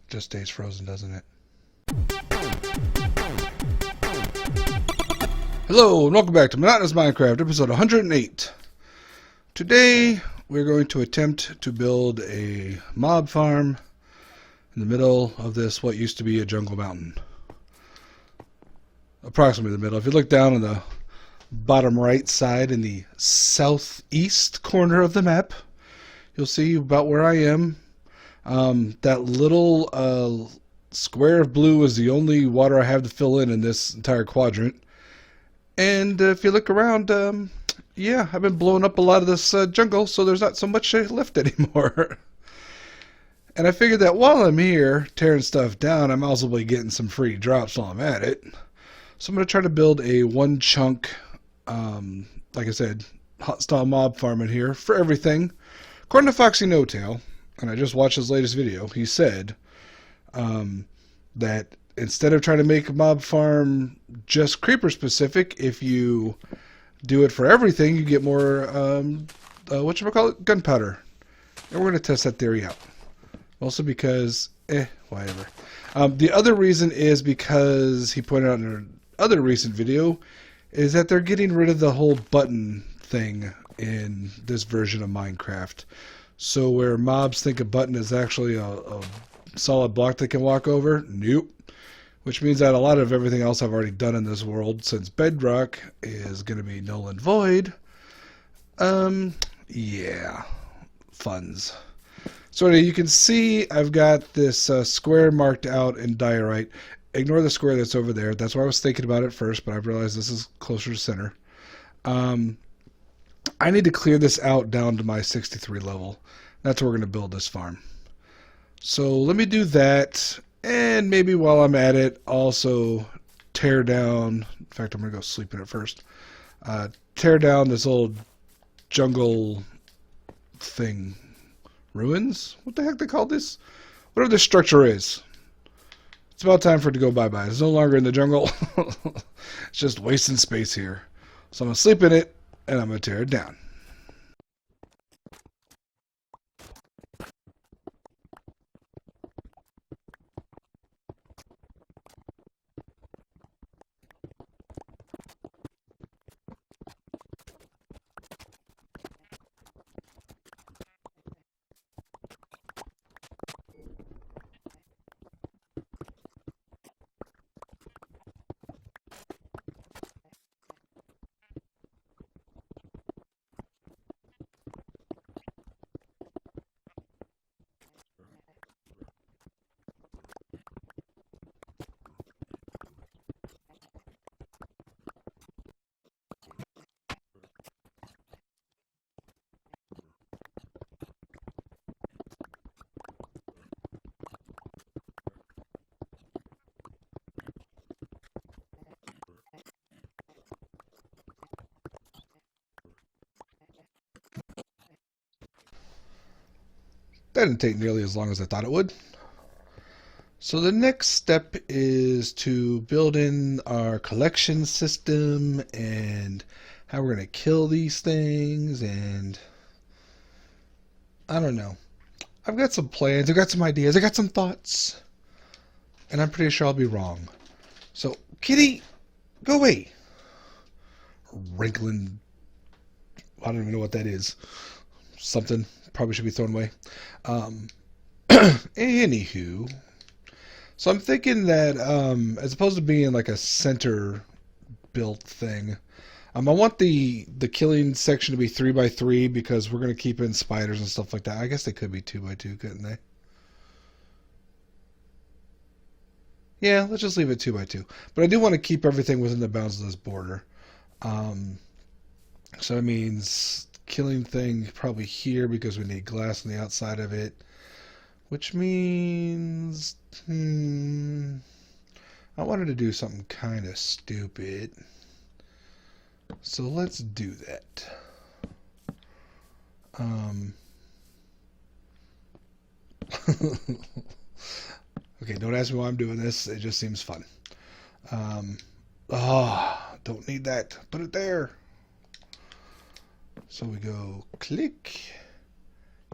just stays frozen, doesn't it? Hello, and welcome back to Monotonous Minecraft, episode 108. Today, we're going to attempt to build a mob farm in the middle of this, what used to be a jungle mountain. Approximately the middle. If you look down on the bottom right side in the southeast corner of the map, you'll see about where I am. That little square of blue is the only water I have to fill in this entire quadrant. And if you look around, yeah, I've been blowing up a lot of this jungle, so there's not so much left anymore. And I figured that while I'm here tearing stuff down, I'm also getting some free drops while I'm at it. So I'm going to try to build a one chunk, like I said, hot style mob farm in here for everything. According to Foxy No Tail, and I just watched his latest video, he said that instead of trying to make a mob farm just creeper specific, if you do it for everything, you get more, gunpowder. And we're going to test that theory out. Also because, whatever. The other reason is because he pointed out in another recent video is that they're getting rid of the whole button thing in this version of Minecraft. So where mobs think a button is actually a solid block they can walk over, nope. Which means that a lot of everything else I've already done in this world since Bedrock is going to be null and void. Yeah, funds. So anyway, you can see I've got this square marked out in diorite. Ignore the square that's over there. That's what I was thinking about at first, but I've realized this is closer to center. I need to clear this out down to my 63 level. That's where we're going to build this farm. So let me do that. And maybe while I'm at it, also tear down, in fact, I'm going to go sleep in it first, tear down this old jungle thing. Ruins? What the heck they call this? Whatever this structure is. It's about time for it to go bye-bye. It's no longer in the jungle. It's just wasting space here. So I'm going to sleep in it, and I'm going to tear it down. That didn't take nearly as long as I thought it would. So the next step is to build in our collection system and how we're going to kill these things, and I don't know. I've got some plans, I've got some ideas, I got some thoughts, and I'm pretty sure I'll be wrong. So, kitty, go away. Wrinkling, I don't even know what that is. Something probably should be thrown away. Anywho, so I'm thinking that as opposed to being like a center built thing, I want the killing section to be 3x3 because we're going to keep in spiders and stuff like that. I guess they could be 2x2, couldn't they? Yeah, let's just leave it 2x2. But I do want to keep everything within the bounds of this border. So that means killing thing probably here because we need glass on the outside of it. Which means... I wanted to do something kind of stupid. So let's do that. Okay, don't ask me why I'm doing this. It just seems fun. Don't need that. Put it there. So we go click,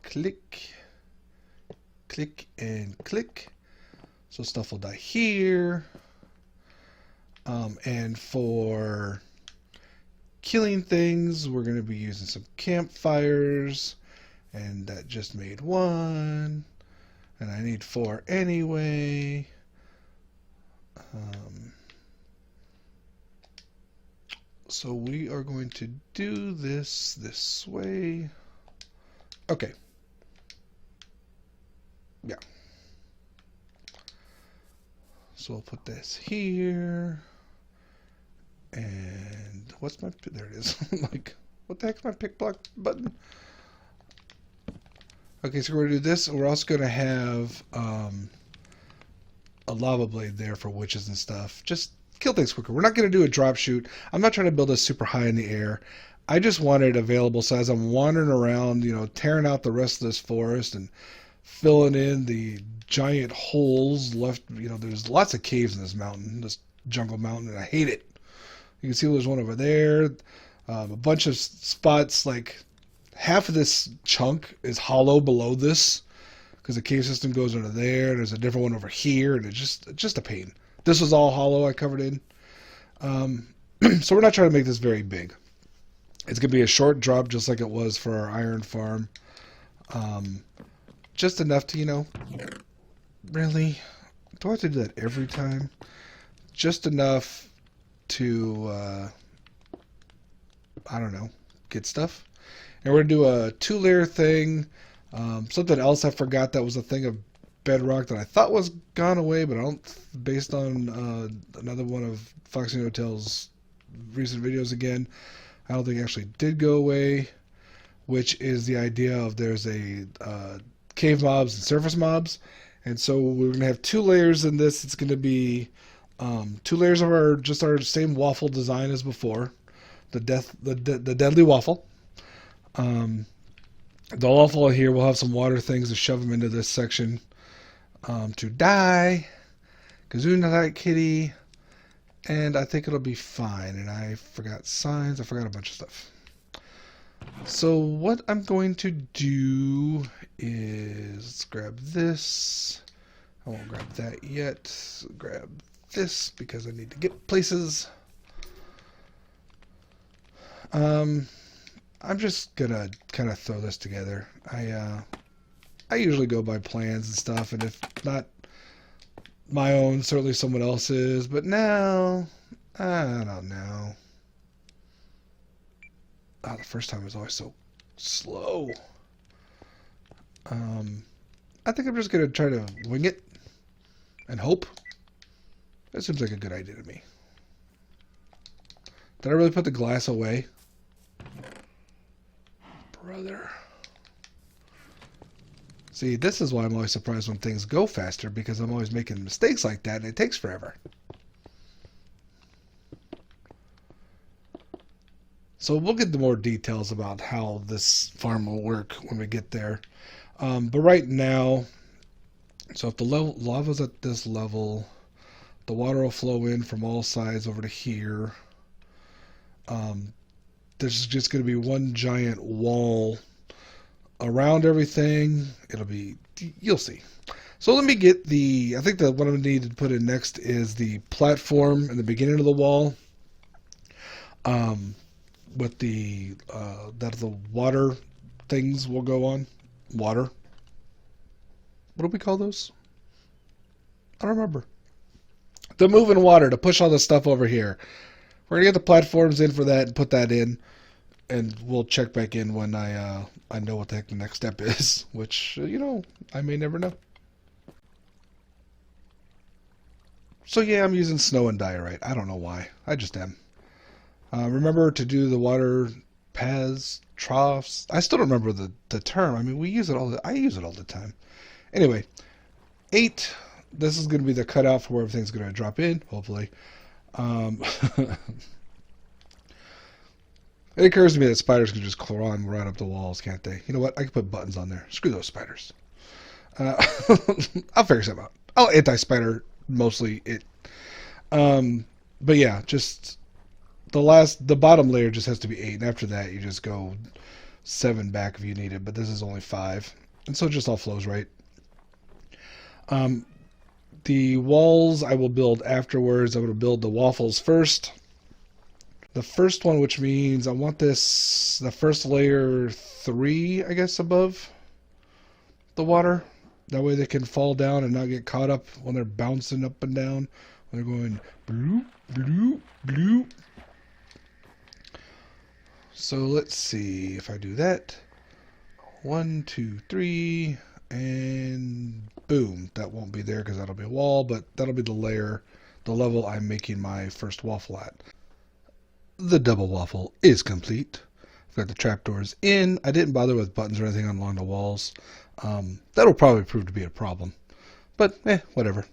click, click, and click. So stuff will die here. And for killing things, we're going to be using some campfires. And that just made 1. And I need 4 anyway. So we are going to do this way. Okay. Yeah. So we'll put this here. And what's my... There it is. Like, what the heck's my pick block button? Okay, so we're going to do this. And we're also going to have a lava blade there for witches and stuff. Just kill things quicker. We're not going to do a drop shoot. I'm not trying to build this super high in the air. I just want it available so as I'm wandering around, you know, tearing out the rest of this forest and filling in the giant holes left. You know, there's lots of caves in this mountain, this jungle mountain, and I hate it. You can see there's one over there. A bunch of spots, like half of this chunk is hollow below this because the cave system goes under there. There's a different one over here, and it's just a pain. This was all hollow I covered in. So we're not trying to make this very big. It's going to be a short drop just like it was for our iron farm. Just enough to, you know, really? Do I have to do that every time? Just enough to, I don't know, get stuff. And we're going to do a 2-layer thing. Something else I forgot that was a thing of Bedrock that I thought was gone away, but I don't, based on another one of Foxy Hotel's recent videos again, I don't think it actually did go away, which is the idea of there's a cave mobs and surface mobs. And so we're going to have 2 layers in this. It's going to be 2 layers of our same waffle design as before, the deadly waffle. The waffle here will have some water things to shove them into this section to die. Kazuna kitty. And I think it'll be fine. And I forgot signs. I forgot a bunch of stuff. So what I'm going to do is let's grab this. I won't grab that yet. Grab this because I need to get places. I'm just gonna kind of throw this together. I usually go by plans and stuff, and if not my own, certainly someone else's. But now, I don't know. Oh, the first time was always so slow. I think I'm just gonna try to wing it and hope. That seems like a good idea to me. Did I really put the glass away? Brother. See, this is why I'm always surprised when things go faster, because I'm always making mistakes like that and it takes forever. So we'll get the more details about how this farm will work when we get there. But right now, so if the lava's at this level, the water will flow in from all sides over to here. There's just going to be one giant wall around everything. It'll be, you'll see. So let me get I think that what I'm going to need to put in next is the platform in the beginning of the wall. With that the water things will go on. Water. What do we call those? I don't remember. The moving water to push all the stuff over here. We're going to get the platforms in for that and put that in. And we'll check back in when I know what the heck the next step is. Which, you know, I may never know. So yeah, I'm using snow and diorite. I don't know why. I just am. Remember to do the water paths, troughs. I still don't remember the term. I mean, we use it I use it all the time. Anyway, 8. This is going to be the cutout for where everything's going to drop in, hopefully. It occurs to me that spiders can just climb right up the walls, can't they? You know what? I can put buttons on there. Screw those spiders. I'll figure something out. I'll anti-spider mostly it. But yeah, just the bottom layer just has to be 8, and after that you just go 7 back if you need it. But this is only 5, and so it just all flows right. The walls I will build afterwards. I'm going to build the waffles first. The first one, which means I want this, the first layer 3, I guess, above the water. That way they can fall down and not get caught up when they're bouncing up and down. When they're going bloop, bloop, bloop. So let's see if I do that. 1, 2, 3, and boom. That won't be there because that'll be a wall, but that'll be the layer, the level I'm making my first waffle at. The double waffle is complete. I've got the trapdoors in. I didn't bother with buttons or anything along the walls. That'll probably prove to be a problem. But, whatever.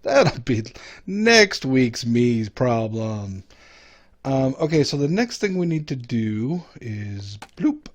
That'll be next week's me's problem. Okay, so the next thing we need to do is bloop.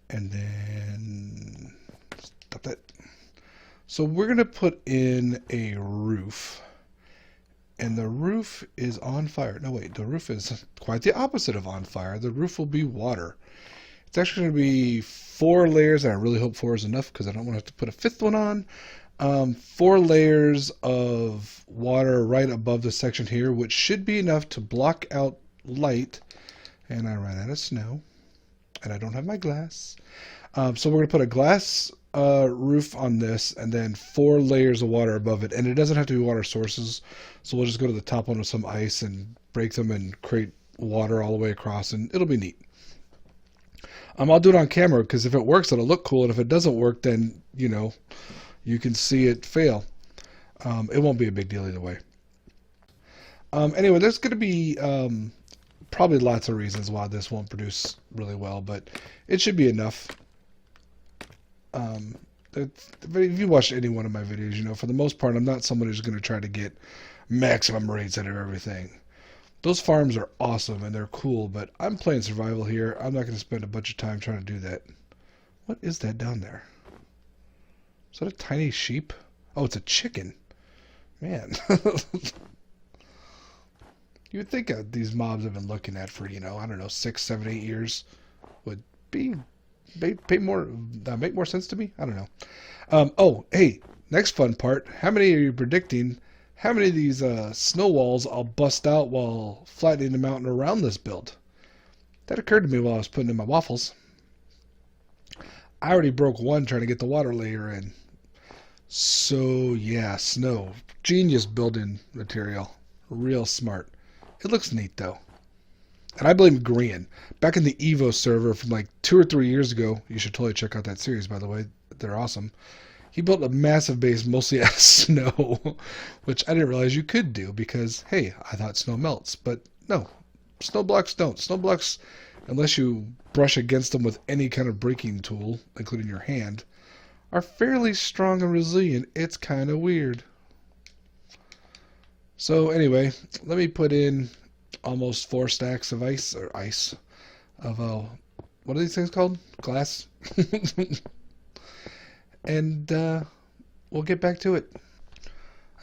And then stop that. So we're going to put in a roof. And the roof is on fire. No, wait, the roof is quite the opposite of on fire. The roof will be water. It's actually going to be 4 layers, and I really hope 4 is enough because I don't want to have to put a 5th one on. 4 layers of water right above the section here, which should be enough to block out light. And I ran out of snow, and I don't have my glass. So we're going to put a glass roof on this, and then 4 layers of water above it. And it doesn't have to be water sources, so we'll just go to the top one with some ice and break them and create water all the way across, and it'll be neat. I'll do it on camera because if it works, it'll look cool, and if it doesn't work, then you can see it fail. It won't be a big deal either way. Anyway, there's going to be probably lots of reasons why this won't produce really well, but it should be enough. If you watched any one of my videos, for the most part, I'm not someone who's going to try to get maximum rates out of everything. Those farms are awesome and they're cool, but I'm playing survival here. I'm not going to spend a bunch of time trying to do that. What is that down there? Is that a tiny sheep? Oh, it's a chicken. Man. You would think these mobs I've been looking at for, I don't know, 6, 7, 8 years would make more sense to me. I don't know. Oh, hey, next fun part. How many are you predicting? How many of these snow walls I'll bust out while flattening the mountain around this build? That occurred to me while I was putting in my waffles. I already broke one trying to get the water layer in. So yeah, snow. Genius building material. Real smart. It looks neat though. And I blame Grian. Back in the Evo server from like 2 or 3 years ago, you should totally check out that series, by the way. They're awesome. He built a massive base mostly out of snow, which I didn't realize you could do because, hey, I thought snow melts. But no, snow blocks don't. Snow blocks, unless you brush against them with any kind of breaking tool, including your hand, are fairly strong and resilient. It's kind of weird. So anyway, let me put in almost 4 stacks of ice, of what are these things called? Glass. And we'll get back to it.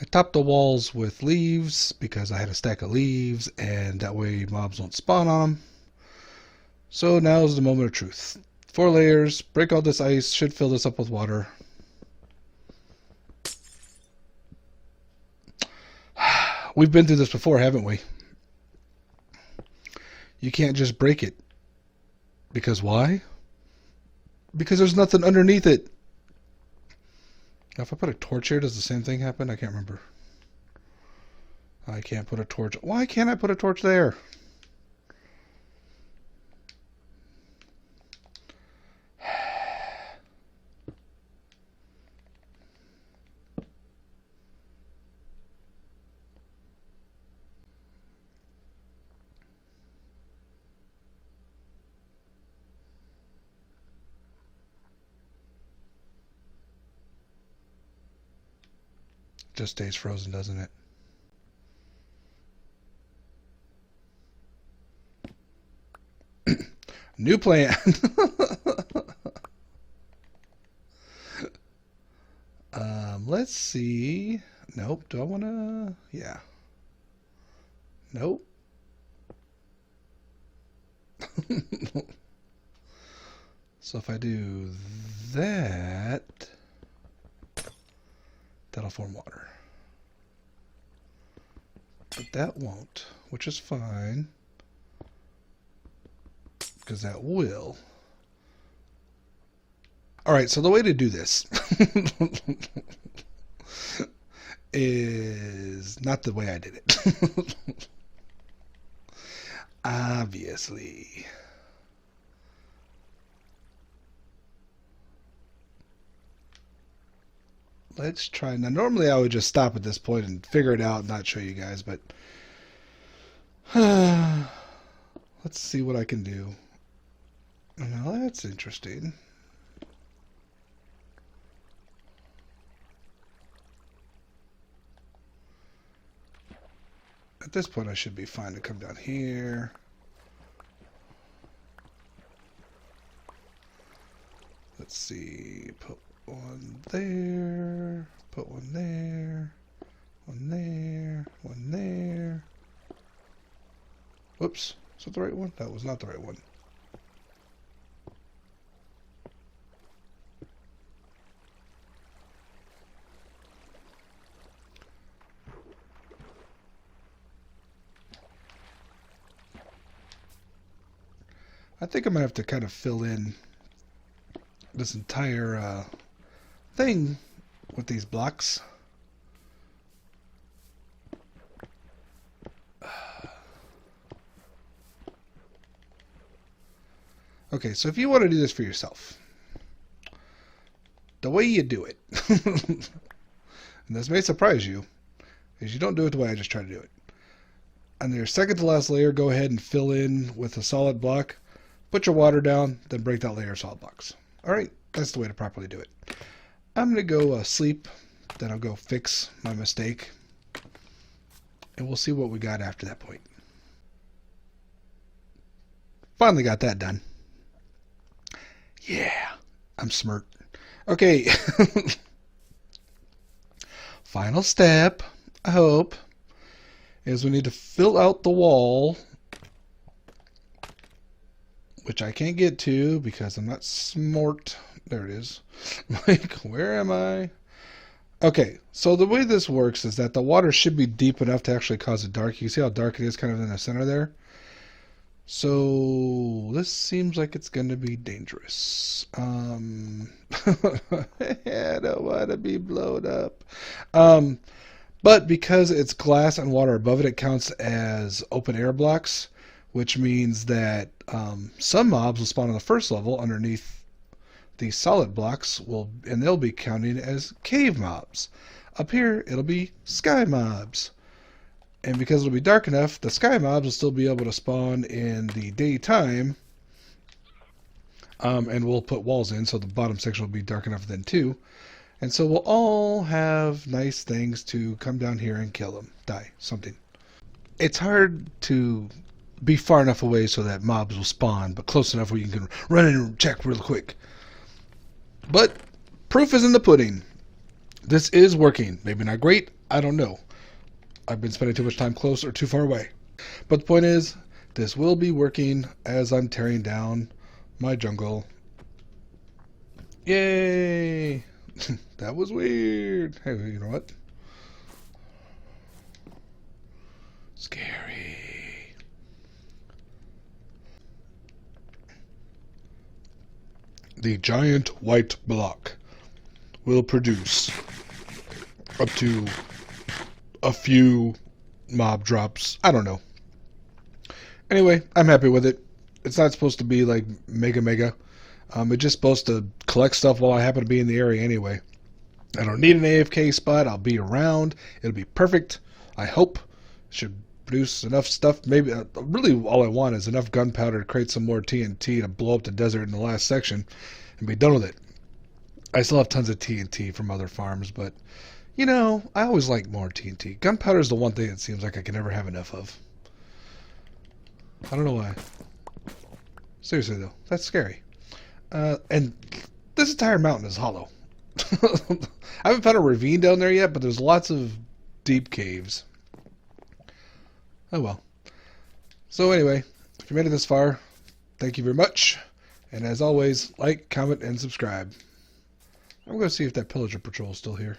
I topped the walls with leaves because I had a stack of leaves, and that way mobs won't spawn on them. So now is the moment of truth. 4 layers, break all this ice, should fill this up with water. We've been through this before, haven't we? You can't just break it. Because why? Because there's nothing underneath it. Now, if I put a torch here, does the same thing happen? I can't remember. I can't put a torch. Why can't I put a torch there? Just stays frozen, doesn't it? New plan. Let's see. Nope. Do I want to? Yeah. Nope. So if I do that, That'll form water. But that won't, which is fine. Because that will. Alright, so the way to do this is not the way I did it. Obviously. Let's try. Now, normally I would just stop at this point and figure it out and not show you guys, but let's see what I can do. Now, that's interesting. At this point, I should be fine to come down here. Let's see. Put one there. Put one there. One there. One there. Whoops. Is that the right one? That was not the right one. I think I'm going to have to kind of fill in this entire thing with these blocks. Okay, so if you want to do this for yourself, the way you do it, and this may surprise you, is you don't do it the way I just tried to do it. On your second to last layer, go ahead and fill in with a solid block. Put your water down, then break that layer of solid blocks. Alright, that's the way to properly do it. I'm going to go sleep, then I'll go fix my mistake, and we'll see what we got after that point. Finally got that done. Yeah, I'm smart. Okay. Final step, I hope, is we need to fill out the wall, which I can't get to because I'm not smart. There it is. Like, where am I? Okay, so the way this works is that the water should be deep enough to actually cause it dark. You can see how dark it is kind of in the center there. So this seems like it's going to be dangerous. I don't want to be blown up. But because it's glass and water above it, it counts as open air blocks, which means that some mobs will spawn on the first level underneath these solid blocks, and they'll be counting as cave mobs. Up here, it'll be sky mobs. And because it'll be dark enough, the sky mobs will still be able to spawn in the daytime. And we'll put walls in, so the bottom section will be dark enough then too. And so we'll all have nice things to come down here and kill them. Die. Something. It's hard to be far enough away so that mobs will spawn, but close enough where you can run in and check real quick. But proof is in the pudding. This is working. Maybe not great. I don't know. I've been spending too much time close or too far away. But the point is, this will be working as I'm tearing down my jungle. Yay! That was weird. Hey, you know what? Scary. The giant white block will produce up to a few mob drops. I don't know. Anyway, I'm happy with it. It's not supposed to be like mega. It's just supposed to collect stuff while I happen to be in the area anyway. I don't need an AFK spot. I'll be around. It'll be perfect. I hope. Should produce enough stuff. Maybe really all I want is enough gunpowder to create some more TNT to blow up the desert in the last section and be done with it. I still have tons of TNT from other farms, but you know, I always like more TNT. Gunpowder is the one thing it seems like I can never have enough of. I don't know why. Seriously though, that's scary. And this entire mountain is hollow. I haven't found a ravine down there yet, but there's lots of deep caves. Oh well. So anyway, if you made it this far, thank you very much. And as always, like, comment, and subscribe. I'm going to see if that pillager patrol is still here.